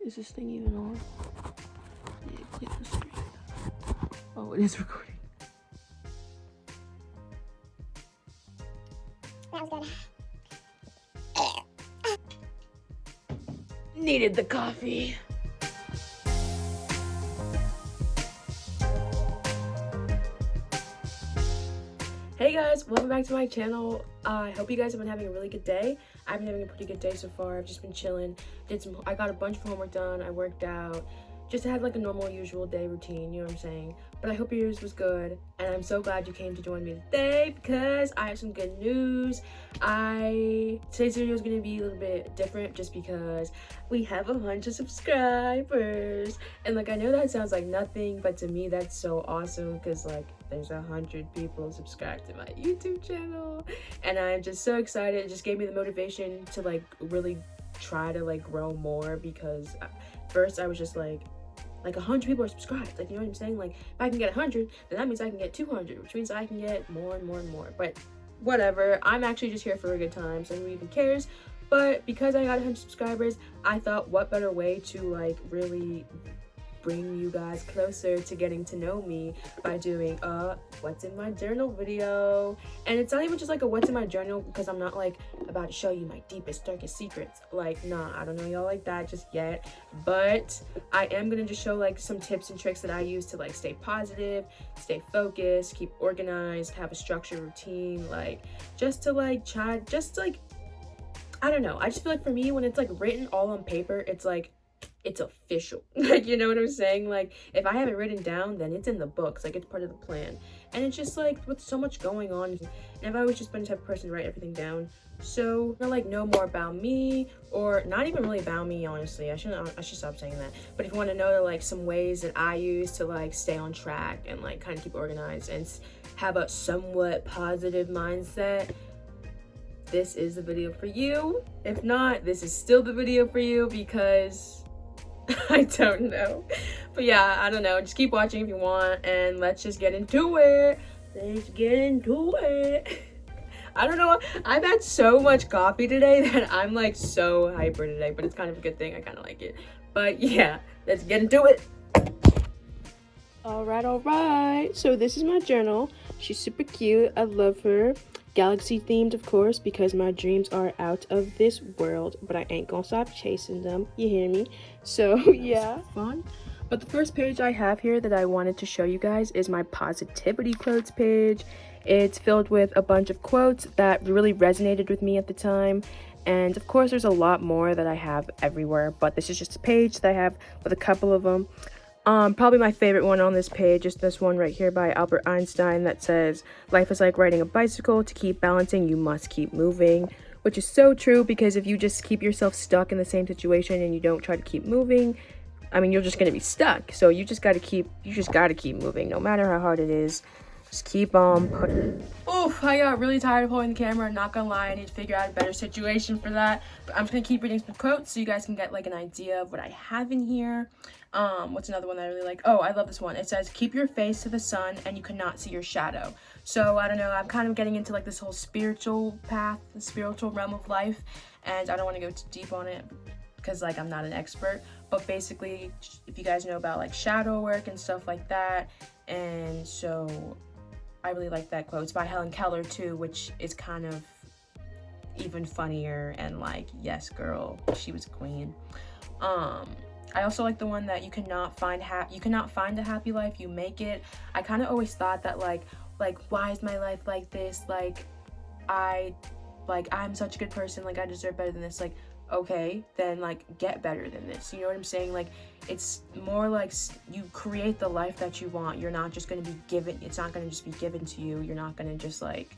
Is this thing even on? Yeah, click the screen. Oh, it is recording. That was good. Needed the coffee. Hey guys, welcome back to my channel. I hope you guys have been having a really good day. I've been having a pretty good day so far. I've just been chilling. I got a bunch of homework done. I worked out. Just had like a normal, usual day routine, you know what I'm saying? But I hope yours was good, and I'm so glad you came to join me today because I have some good news. Today's video is gonna be a little bit different just because we have 100 subscribers. And like, I know that sounds like nothing, but to me that's so awesome because like there's 100 people subscribed to my YouTube channel, and I'm just so excited. It just gave me the motivation to like really try to like grow more, because first I was just like 100 people are subscribed, like, you know what I'm saying? Like, if I can get 100, then that means I can get 200, which means I can get more and more and more. But whatever, I'm actually just here for a good time, so who even cares? But because I got 100 subscribers, I thought, what better way to like really bring you guys closer to getting to know me by doing a what's in my journal video. And it's not even just like a what's in my journal, because I'm not like about to show you my deepest, darkest secrets. Like, nah, I don't know y'all like that just yet, but I am gonna just show like some tips and tricks that I use to like stay positive, stay focused, keep organized, have a structured routine, like just to like try, just like, I don't know, I just feel like for me, when it's like written all on paper, it's like it's official. Like, you know what I'm saying? Like, if I have it written down, then it's in the books, like it's part of the plan. And it's just like with so much going on, and I've always just been the type of person to write everything down. So to like know more about me, or not even really about me, honestly, I should stop saying that. But if you want to know like some ways that I use to like stay on track and like kind of keep organized and have a somewhat positive mindset, this is the video for you. If not, this is still the video for you, because I don't know. But yeah, I don't know. Just keep watching if you want, and let's just get into it. Let's get into it. I don't know. I've had so much coffee today that I'm like so hyper today, but it's kind of a good thing. I kind of like it. But yeah, let's get into it. All right. So this is my journal. She's super cute. I love her. Galaxy themed, of course, because my dreams are out of this world, but I ain't gonna stop chasing them. You hear me? So yeah, fun. But the first page I have here that I wanted to show you guys is my positivity quotes page. It's filled with a bunch of quotes that really resonated with me at the time. And of course, there's a lot more that I have everywhere, but this is just a page that I have with a couple of them. Probably my favorite one on this page is this one right here by Albert Einstein that says, "Life is like riding a bicycle. To keep balancing, you must keep moving," which is so true, because if you just keep yourself stuck in the same situation and you don't try to keep moving, I mean, you're just going to be stuck. So you just got to keep moving, no matter how hard it is. Just keep on putting. Oof, I got really tired of holding the camera. Not gonna lie, I need to figure out a better situation for that. But I'm just gonna keep reading some quotes so you guys can get like an idea of what I have in here. What's another one that I really like? Oh, I love this one. It says, "Keep your face to the sun and you cannot see your shadow." So I don't know, I'm kind of getting into like this whole spiritual path, the spiritual realm of life, and I don't want to go too deep on it because like I'm not an expert, but basically, if you guys know about like shadow work and stuff like that, and so I really like that quote. It's by Helen Keller too, which is kind of even funnier, and like, yes girl, she was a queen. I also like the one that you cannot find a happy life, you make it. I kind of always thought that like why is my life like this? I'm such a good person, like I deserve better than this. Like, okay, then like get better than this, you know what I'm saying? Like, it's more like you create the life that you want. You're not just going to be given, it's not going to just be given to you. You're not going to just like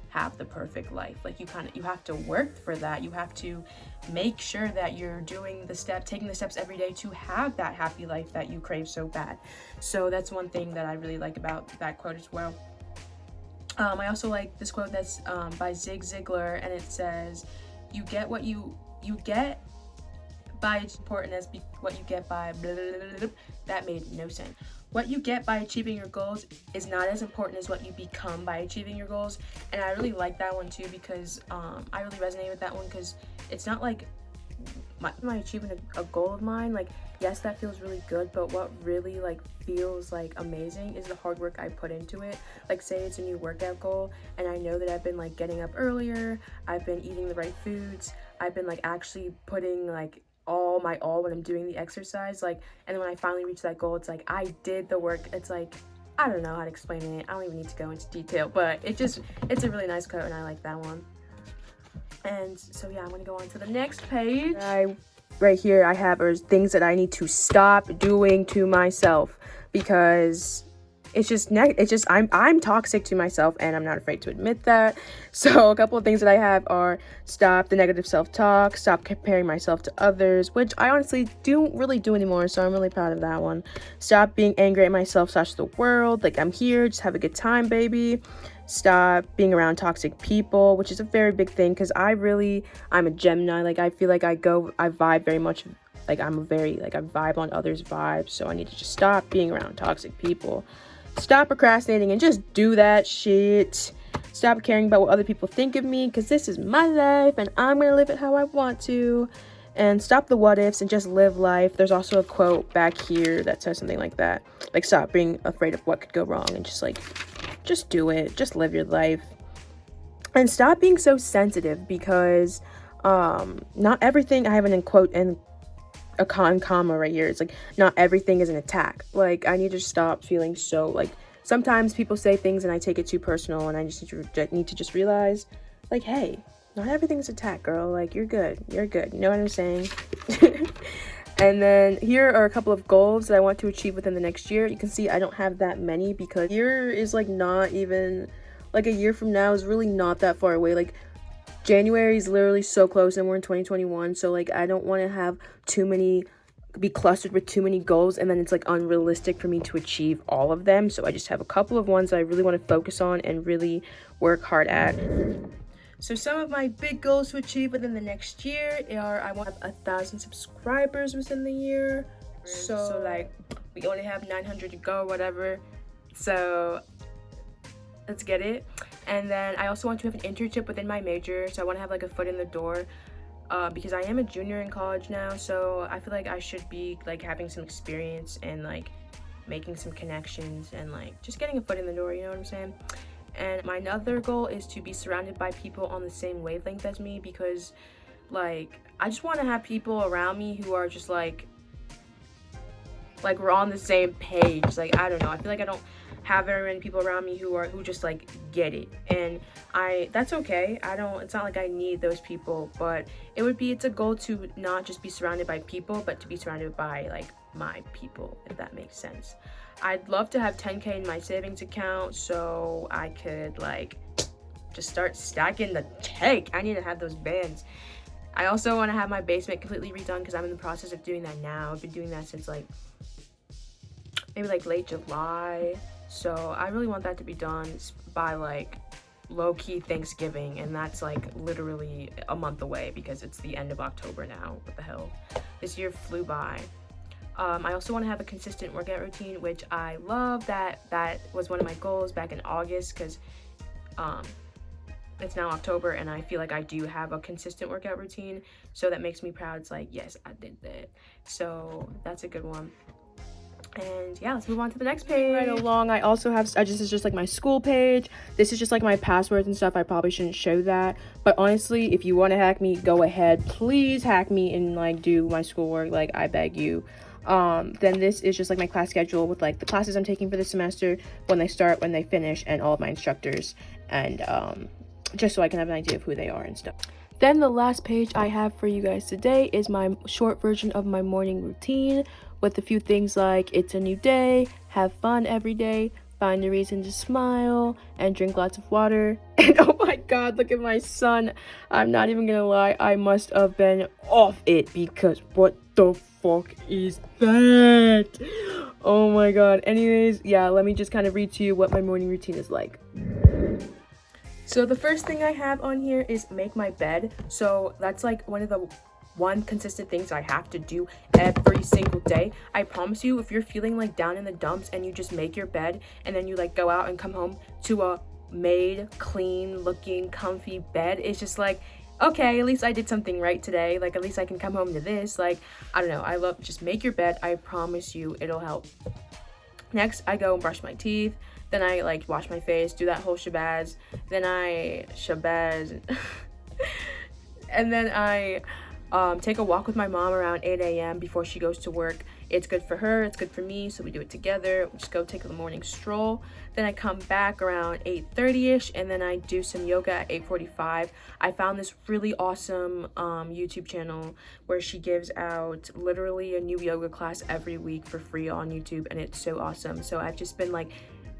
have the perfect life. Like, you have to work for that. You have to make sure that you're taking the steps every day to have that happy life that you crave so bad. So that's one thing that I really like about that quote as well. I also like this quote that's by Zig Ziglar, and it says, "You get what you get by important as what you get by blah, blah, blah, blah." That made no sense. What you get by achieving your goals is not as important as what you become by achieving your goals. And I really like that one too, because I really resonate with that one, because it's not like my achieving a goal of mine, like, yes, that feels really good, but what really like feels like amazing is the hard work I put into it. Like, say it's a new workout goal and I know that I've been like getting up earlier, I've been eating the right foods, I've been like actually putting like all my all when I'm doing the exercise, like, and then when I finally reach that goal, it's like I did the work. It's like, I don't know how to explain it, I don't even need to go into detail, but it's a really nice quote and I like that one. And so yeah, I'm gonna go on to the next page. Right here I have are things that I need to stop doing to myself, because I'm toxic to myself and I'm not afraid to admit that. So a couple of things that I have are: stop the negative self-talk, stop comparing myself to others, which I honestly don't really do anymore, so I'm really proud of that one. Stop being angry at myself / the world, like, I'm here, just have a good time, baby. Stop being around toxic people, which is a very big thing, because I'm a Gemini. Like, I feel like I vibe very much, like, I vibe on others' vibes, so I need to just stop being around toxic people. Stop procrastinating and just do that shit. Stop caring about what other people think of me, because this is my life and I'm gonna live it how I want to. And stop the what ifs and just live life. There's also a quote back here that says something like that, like, stop being afraid of what could go wrong and just do it, just live your life. And stop being so sensitive, because not everything, I have an quote and a comma right here, it's like, not everything is an attack. Like, I need to stop feeling so, like, sometimes people say things and I take it too personal, and I just need to just realize, like, hey, not everything's attack, girl. Like, you're good, you know what I'm saying? And then here are a couple of goals that I want to achieve within the next year. You can see I don't have that many, because year is like not even, like, a year from now is really not that far away. Like, January is literally so close and we're in 2021, so like, I don't want to have be clustered with too many goals and then it's like unrealistic for me to achieve all of them. So I just have a couple of ones that I really want to focus on and really work hard at. So some of my big goals to achieve within the next year are: I want to have 1,000 subscribers within the year. So like, we only have 900 to go, whatever. So let's get it. And then I also want to have an internship within my major. So I want to have like a foot in the door, because I am a junior in college now. So I feel like I should be like having some experience and like making some connections and like just getting a foot in the door, you know what I'm saying? And my other goal is to be surrounded by people on the same wavelength as me, because like, I just want to have people around me who are just like we're on the same page. Like, I don't know, I feel like I don't have very many people around me who just like get it, and that's okay. It's not like I need those people, but it's a goal to not just be surrounded by people, but to be surrounded by like my people, if that makes sense. I'd love to have 10K in my savings account so I could like just start stacking the cake. I need to have those bands. I also want to have my basement completely redone, because I'm in the process of doing that now. I've been doing that since like maybe like late July. So I really want that to be done by like low-key Thanksgiving, and that's like literally a month away because it's the end of October now. What the hell? This year flew by. I also want to have a consistent workout routine, which I love. That was one of my goals back in August, because it's now October and I feel like I do have a consistent workout routine, so that makes me proud. It's like, yes, I did that. So that's a good one. And yeah, let's move on to the next page. Right along, this is just like my school page. This is just like my passwords and stuff. I probably shouldn't show that, but honestly, if you want to hack me, go ahead. Please hack me and like do my schoolwork, like, I beg you. Then this is just like my class schedule with like the classes I'm taking for this semester, when they start, when they finish, and all of my instructors, and just so I can have an idea of who they are and stuff. Then the last page I have for you guys today is my short version of my morning routine, with a few things like: it's a new day, have fun every day, find a reason to smile, and drink lots of water. And oh my god, look at my son. I'm not even gonna lie, I must have been off it, because what the fuck is that? Oh my god. Anyways, yeah, let me just kind of read to you what my morning routine is like. So the first thing I have on here is make my bed. So that's like one consistent things I have to do every single day. I promise you, if you're feeling like down in the dumps and you just make your bed and then you like go out and come home to a made, clean looking, comfy bed, it's just like, okay, at least I did something right today. Like, at least I can come home to this. Like, I don't know. I love, just make your bed. I promise you it'll help. Next, I go and brush my teeth. Then I like wash my face, do that whole shabazz. Then I shabazz. And then I take a walk with my mom around 8 a.m. before she goes to work. It's good for her, it's good for me, so we do it together. We just go take a morning stroll. Then I come back around 8:30ish, and then I do some yoga at 8:45. I found this really awesome YouTube channel where she gives out literally a new yoga class every week for free on YouTube, and it's so awesome. So I've just been like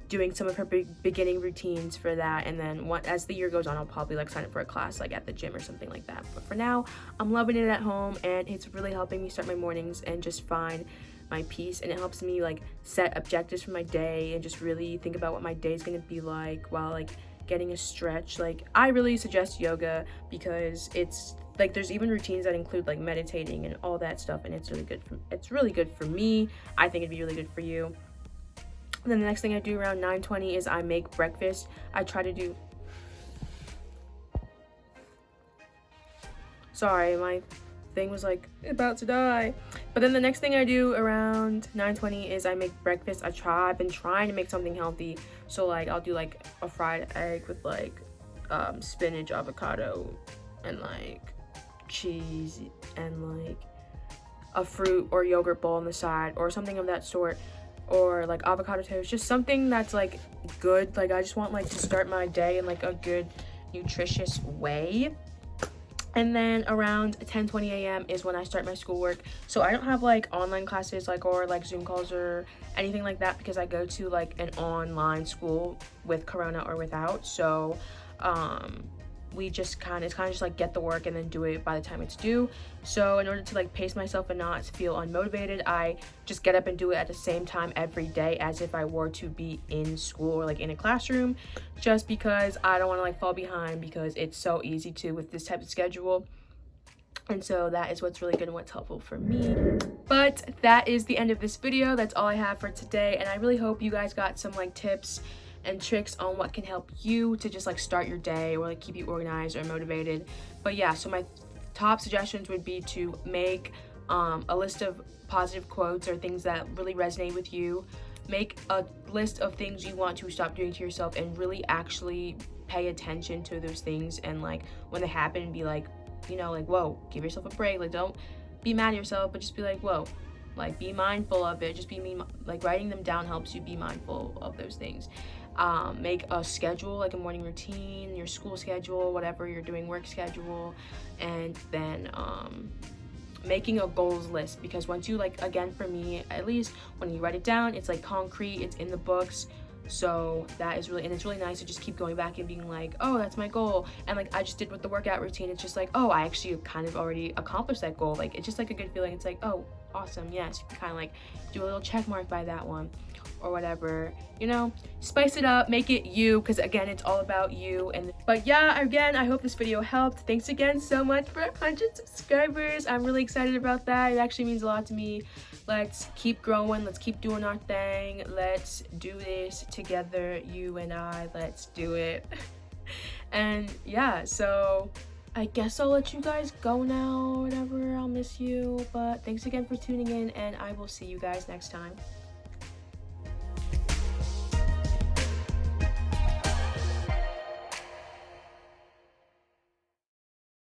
doing some of her beginning routines for that, and then as the year goes on, I'll probably like sign up for a class like at the gym or something like that. But for now, I'm loving it at home, and it's really helping me start my mornings and just find my peace, and it helps me like set objectives for my day and just really think about what my day is going to be like while like getting a stretch. Like, I really suggest yoga because it's like there's even routines that include like meditating and all that stuff, and it's really good for me. I think it'd be really good for you. And then the next thing I do around 9:20 is I make breakfast. I try to do, sorry, my thing was like about to die. But then the next thing I do around 9:20 is I make breakfast. I've been trying to make something healthy. So like I'll do like a fried egg with like spinach, avocado, and like cheese, and like a fruit or yogurt bowl on the side or something of that sort, or like avocado toast, just something that's like good. Like, I just want like to start my day in like a good nutritious way. And then around 10:20 a.m. is when I start my schoolwork. So I don't have like online classes like or like Zoom calls or anything like that because I go to like an online school with Corona or without. So it's kind of just like get the work and then do it by the time it's due. So in order to like pace myself and not feel unmotivated, I just get up and do it at the same time every day as if I were to be in school or like in a classroom, just because I don't want to like fall behind, because it's so easy to with this type of schedule. And so that is what's really good and what's helpful for me. But that is the end of this video. That's all I have for today, and I really hope you guys got some like tips and tricks on what can help you to just like start your day or like keep you organized or motivated. But yeah, so my top suggestions would be to make a list of positive quotes or things that really resonate with you. Make a list of things you want to stop doing to yourself and really actually pay attention to those things, and like when they happen, be like, you know, like, whoa, give yourself a break. Like, don't be mad at yourself, but just be like, whoa, like be mindful of it. Just like writing them down helps you be mindful of those things. Make a schedule, like a morning routine, your school schedule, whatever you're doing, work schedule, and then making a goals list, because once you like, again for me at least, when you write it down, it's like concrete, it's in the books. So that is really, and it's really nice to just keep going back and being like, oh, that's my goal. And like I just did with the workout routine, it's just like, oh, I actually kind of already accomplished that goal. Like, it's just like a good feeling. It's like, oh, awesome, yes. You can kind of like do a little check mark by that one or whatever, you know, spice it up, make it you, because again, it's all about you. But yeah, again, I hope this video helped. Thanks again so much for 100 subscribers. I'm really excited about that. It actually means a lot to me. Let's keep growing, let's keep doing our thing, let's do this together, you and I, let's do it. And yeah, so I guess I'll let you guys go now or whatever. I'll miss you, but thanks again for tuning in, and I will see you guys next time.